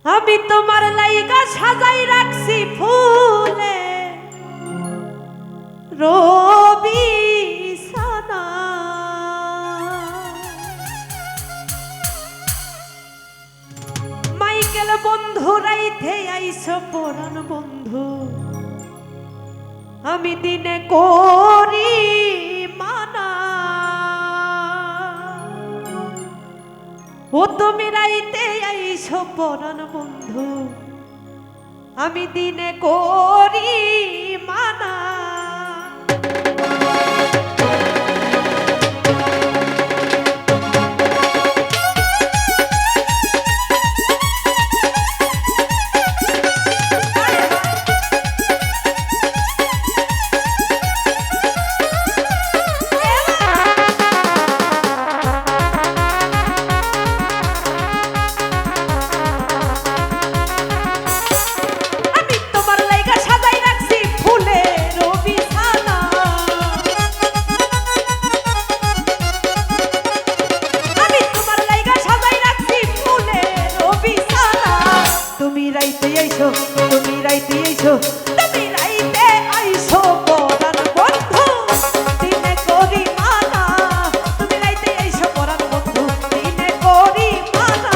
আমি তোমার লাইগা সাজাই রাখছি ফুলে রবি সানা মাইকেল বন্ধু রাইতে আইছো পরাণ বন্ধু আমি দিনে করি মানা ও তুমি রাইতে আইছো পরাণ বন্ধু আমি দিনে করি মানা তুমি রাইতে আইছো তুমি রাইতে আইছো পরাণ বন্ধু দিনে করি মানা তুমি রাইতে আইছো পরাণ বন্ধু দিনে করি মানা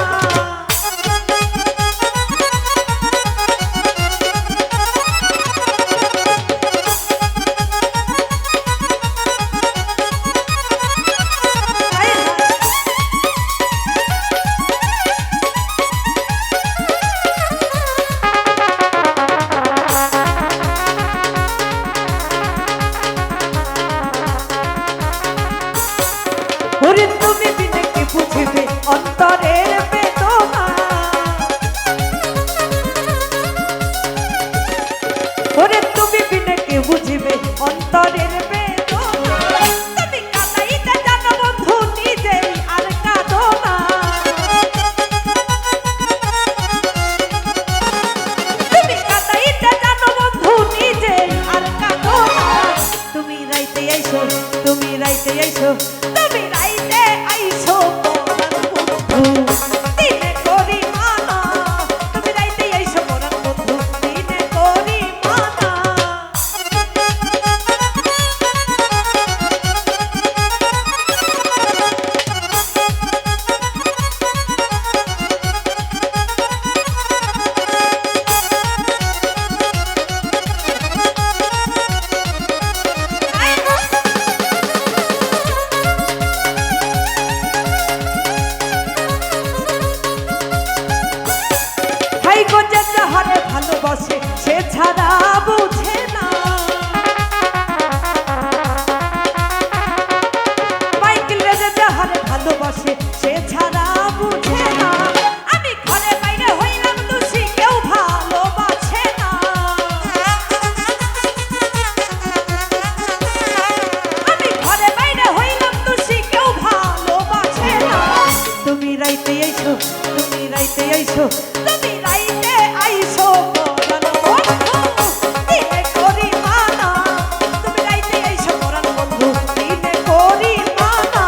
ওরে তুমি বিনে কি বুঝিবে অন্তরের বেদনা ওরে তুমি বিনে কি বুঝিবে অন্তরের বেদনা তুমি কাঁদাইতে জানো বন্ধু নিজেই আর কাঁদো না তুমি কাঁদাইতে জানো বন্ধু নিজেই আর কাঁদো না তুমি রাইতে আইছো তুমি রাইতে আইছো তুমি রাইতে আইছো পরাণ বন্ধু দিনে করি মানা তুমি রাইতে আইছো পরাণ বন্ধু দিনে করি মানা যে যাহারে ভালোবাসে সে ছাড়া বুঝে না মাইকেল যে যাহারে ভালোবাসে সে ছাড়া বুঝে না আমি ঘরে বাইরে হইলাম দোষী কেউ ভালোবাসে না আমি ঘরে বাইরে হইলাম দোষী কেউ ভালোবাসে না তুমি রাইতে আইছো তুমি রাইতে আইছো তুমি রাইতে আইছো পরাণ বন্ধু দিনে করি মানা তুমি রাইতে আইছো পরাণ বন্ধু দিনে করি মানা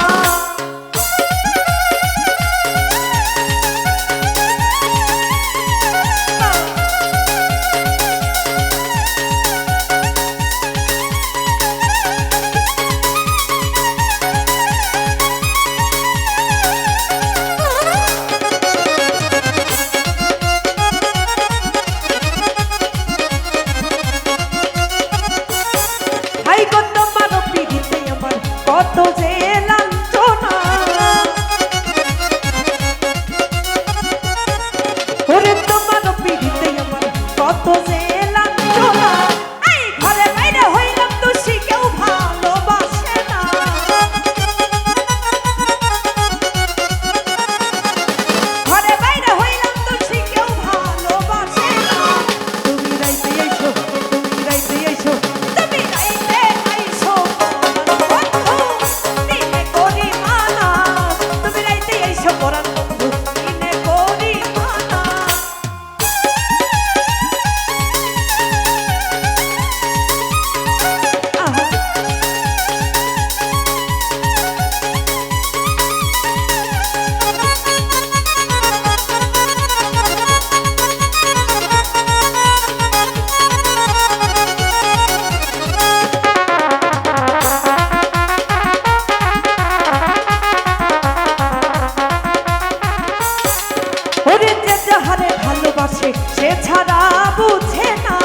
যাহারে ভালোবাসে সে ছাড়া বুঝে না